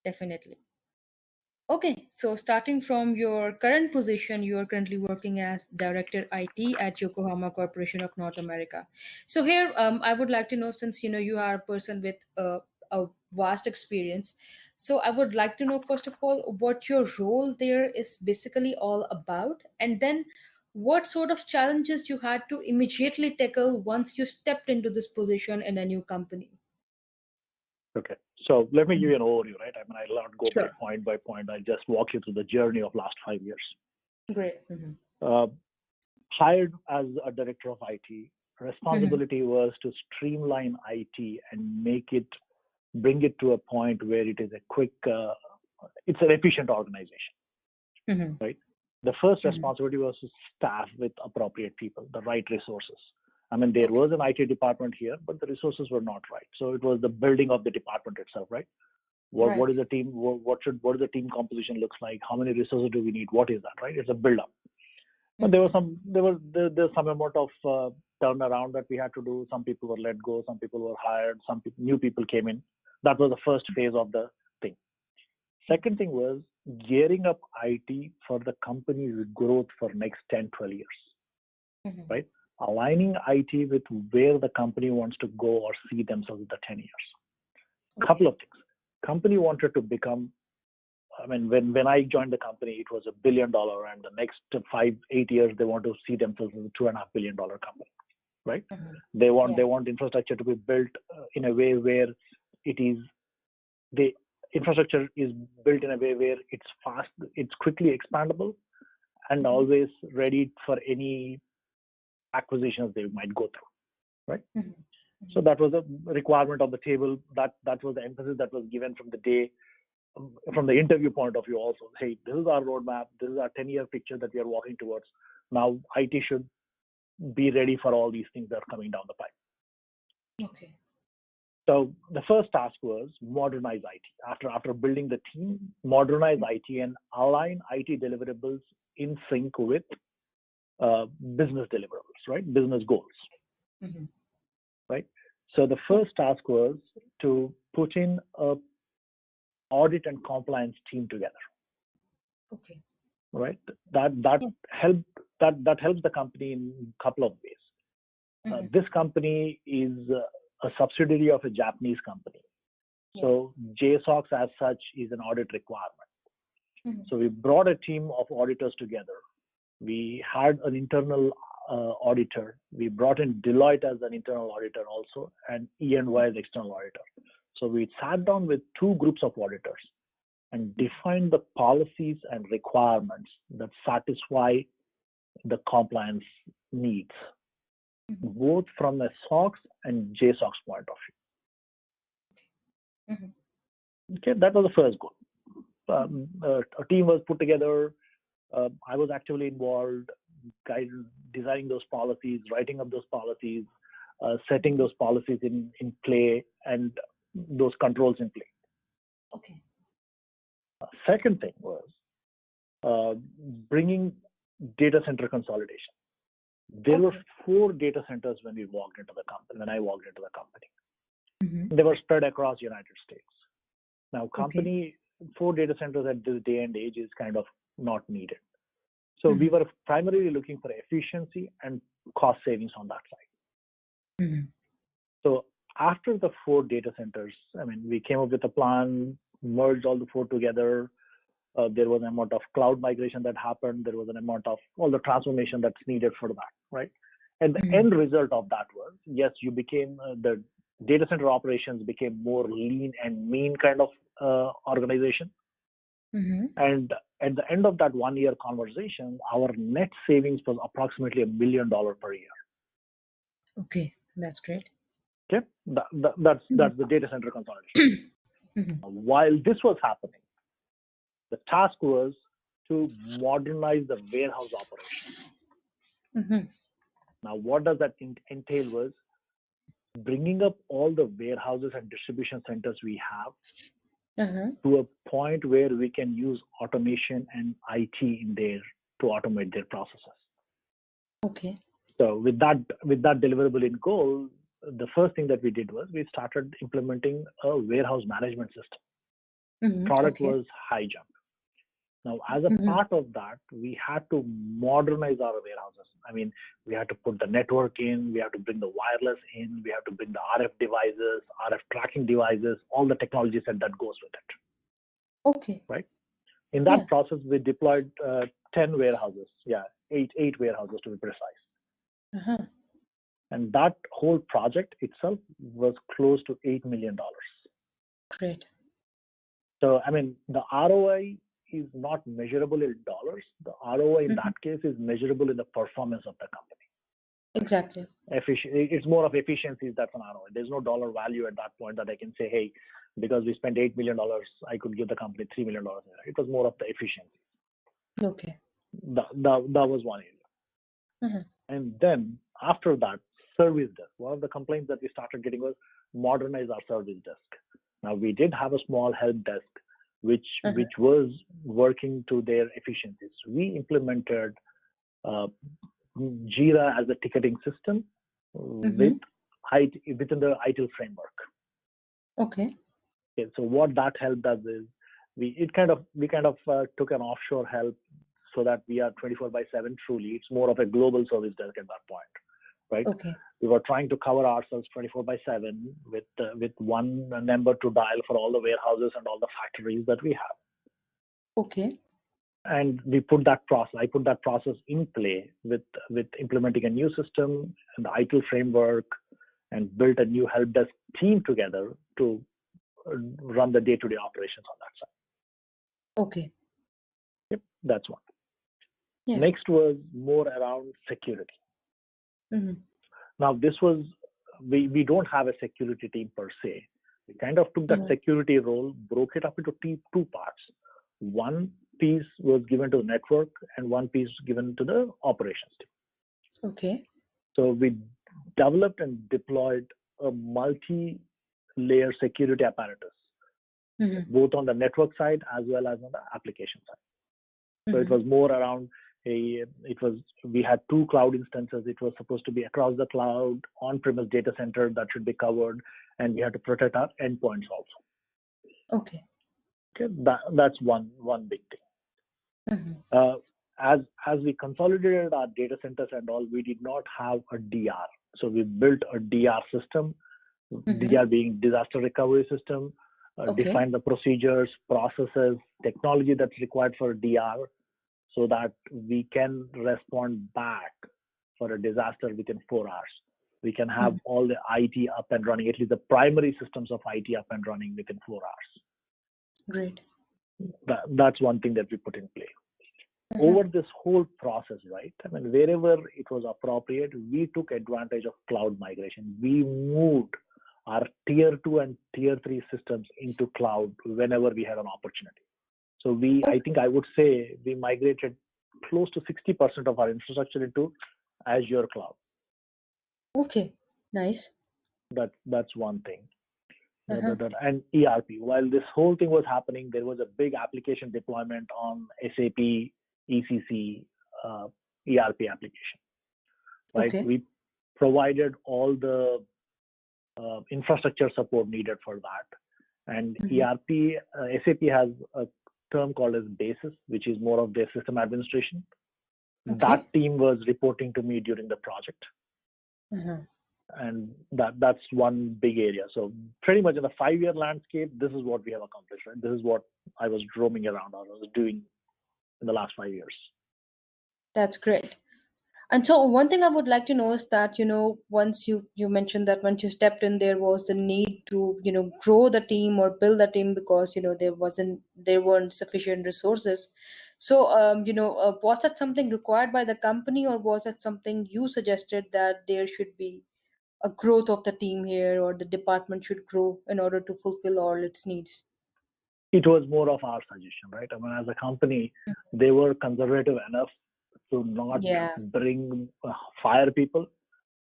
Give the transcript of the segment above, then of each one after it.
definitely. Okay, so starting from your current position, you are currently working as Director IT at Yokohama Corporation of North America. So here, I would like to know, since you are a person with a vast experience, so I would like to know first of all what your role there is basically all about, and then what sort of challenges you had to immediately tackle once you stepped into this position in a new company. Okay. So let me give Mhm. you an overview, right? I mean, I'll not go Sure. by point. I'll just walk you through the journey of last 5 years. Great. Hmm. Uh, Hired as a director of IT, Hmm. responsibility was to streamline IT and bring it to a point where it is it's an efficient organization, Hmm. right? The first Hmm. responsibility was to staff with appropriate people, the right resources. I mean, there Okay. was an IT department here, but the resources were not right. So it was the building of the department itself, right? What Right. is the team? What is the team composition looks like? How many resources do we need? What is that, right? It's a build up. But Mhm. there's some amount of turnaround that we had to do. Some people were let go, some people were hired, new people came in. That was the first phase of the thing. Second thing was gearing up IT for the company's growth for next 10, 12 years, Mhm. right? Aligning IT with where the company wants to go or see themselves in the 10 years. Couple Okay. of things. Company wanted to become, I mean, when I joined the company, it was $1 billion, and the next 5, 8 years, they want to see themselves as a $2.5 billion company, right? Mhm. They Yeah. want infrastructure to be built in a way where it is the infrastructure is built in a way where it's fast, it's quickly expandable, and Mhm. always ready for any acquisitions they might go through, right? Mhm. So Mhm. that was a requirement on the table. That was the emphasis that was given from the day, from the interview point of view also. Hey, this is our roadmap. This is our 10-year picture that we are walking towards. Now IT should be ready for all these things that are coming down the pipe. Okay. So the first task was modernize IT. After building the team, modernize IT and align IT deliverables in sync with business deliverables, right? Business goals, Mhm. right? So the Yeah. first task was to put in a audit and compliance team together, Okay. right? That Yeah. help that helps the company in a couple of ways. Mhm. This company is a subsidiary of a Japanese company, Yeah. so JSOX as such is an audit requirement. Mhm. So we brought a team of auditors together. We had an internal auditor. We brought in Deloitte as an internal auditor also, and E&Y as external auditor. So we sat down with two groups of auditors and defined the policies and requirements that satisfy the compliance needs, Mhm. both from a SOX and JSOX point of Mhm. view. Okay, that was the first goal. Mhm. A team was put together. I was actively involved, designing those policies, writing up those policies, setting those policies in play, and those controls in play. Okay. Second thing was uh, bringing data center consolidation. There were Okay. 4 data centers when we walked into the company. When I walked into the company, Mhm. they were spread across United States. Now, Okay. 4 data centers at this day and age is kind of not needed. So we Mhm. were primarily looking for efficiency and cost savings on that side. Mhm. So after the 4 data centers, I mean, we came up with a plan, merged all the 4 together. There was an amount of cloud migration that happened. There was an amount of all the transformation that's needed for that, right? And the Mhm. end result of that was, yes, the data center operations became more lean and mean kind of organization. Mhm. And at the end of that 1 year conversation, our net savings was approximately $1 million per year. Okay. That's great. Okay, Mhm. that's the data center consolidation. Mhm. While this was happening, the task was to modernize the warehouse operation. Mhm. Now, what does that entail was bringing up all the warehouses and distribution centers we have Uh-huh. to a point where we can use automation and IT in there to automate their processes. Okay. So with that deliverable in goal, the first thing that we did was we started implementing a warehouse management system. Product Okay. was high jump. Now, as a Mm-hmm. part of that, we had to modernize our warehouses. I mean, we had to put the network in, we have to bring the wireless in, we have to bring the RF devices, RF tracking devices, all the technology set that goes with it, Okay. right? In Yeah. that process, we deployed 10 warehouses. Yeah, eight warehouses to be precise. Uh-huh. And that whole project itself was close to $8 million. Great. So, I mean, the ROI is not measurable in dollars. The ROI in Mm-hmm. that case is measurable in the performance of the company. Exactly. It's more of efficiencies that's an ROI. There's no dollar value at that point that I can say, hey, because we spent $8 million, I could give the company $3 million. It was more of the efficiency. Okay. That was one area. Mm-hmm. And then after that, service desk. One of the complaints that we started getting was modernize our service desk. Now we did have a small help desk, which Uh-huh. was working to their efficiencies. We implemented uh, Jira as a ticketing system Mm-hmm. within the ITIL framework. Okay. Okay, so what that helped us is we kind of took an offshore help so that we are 24/7 truly. It's more of a global service desk at that point, right? Okay. We were trying to cover ourselves 24/7 with one number to dial for all the warehouses and all the factories that we have. Okay. And we put that process. I put that process in play with implementing a new system and the ITIL framework, and built a new help desk team together to run the day-to-day operations on that side. Okay. Yep, that's one. Yeah. Next was more around security. Mm-hmm. Now this was we don't have a security team per se. We kind of took that Mm-hmm. security role, broke it up into two parts. One piece was given to the network, and one piece given to the operations team. Okay. So we developed and deployed a multi-layer security apparatus, Mm-hmm. both on the network side as well as on the application side. So it Mm-hmm. was more around we had two cloud instances. It was supposed to be across the cloud, on-premise data center that should be covered, and we had to protect our endpoints also. Okay. Okay, that's one big thing. Mm-hmm. As we consolidated our data centers and all, we did not have a DR. So we built a DR system, Mm-hmm. DR being disaster recovery system, Okay. define the procedures, processes, technology that's required for DR, so that we can respond back for a disaster within 4 hours. We can have Mm-hmm. all the IT up and running, at least the primary systems of IT up and running within 4 hours. Great. That's one thing that we put in play. Mm-hmm. Over this whole process, right? I mean, wherever it was appropriate, we took advantage of cloud migration. We moved our tier 2 and tier 3 systems into cloud whenever we had an opportunity. So I think I would say we migrated close to 60% of our infrastructure into Azure cloud. Okay. Nice. That's one thing. Uh-huh. And ERP. While this whole thing was happening, there was a big application deployment on SAP ECC ERP application. Right? Okay. We provided all the infrastructure support needed for that. And Mm-hmm. ERP, SAP has a term called as BASIS, which is more of their system administration. Okay. That team was reporting to me during the project. Uh-huh. And that's one big area. So pretty much in a 5-year landscape, this is what we have accomplished, right? This is what I was roaming around, or I was doing in the last 5 years. That's great. And so one thing I would like to know is that, once you mentioned that once you stepped in, there was the need to, grow the team or build the team because, there weren't sufficient resources. So, was that something required by the company, or was that something you suggested that there should be a growth of the team here, or the department should grow in order to fulfill all its needs? It was more of our suggestion, right? I mean, as a company, they were conservative enough to not Yeah. bring fire people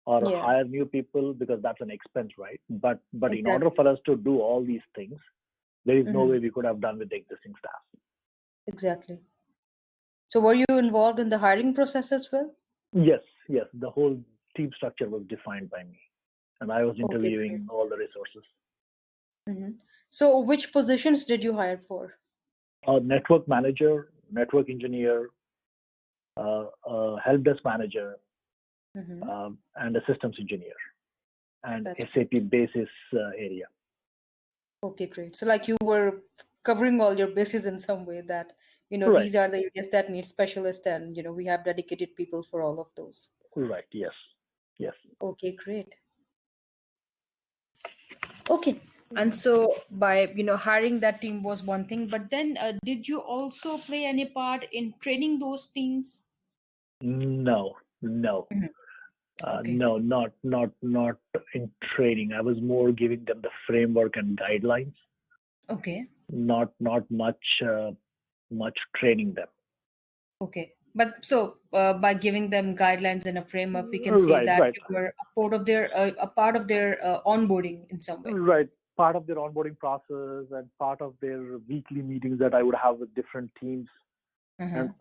or Yeah. hire new people, because that's an expense, right? But in order Exactly. for us to do all these things, there is no Mm-hmm. way we could have done with the existing staff. Exactly. So were you involved in the hiring process as well? Yes, the whole team structure was defined by me, and I was Okay, great. interviewing all the resources. Hmm. So which positions did you hire for? A network manager, network engineer, help desk manager, Hmm. and a systems engineer, and That's SAP basis area. okay, great. So like you were covering all your bases in some way that, Right, these are the areas that need specialists and, we have dedicated people for all of those. right, yes, yes. Okay, great. Okay. And so by, hiring that team was one thing, but then did you also play any part in training those teams? No, no, Mhm. Okay. no, not in training. I was more giving them the framework and guidelines, Okay. not much training them. Okay. But so by giving them guidelines and a framework, we can say Right, that right, you were a part of their onboarding in some way. right. Part of their onboarding process and part of their weekly meetings that I would have with different teams, and Uh-huh.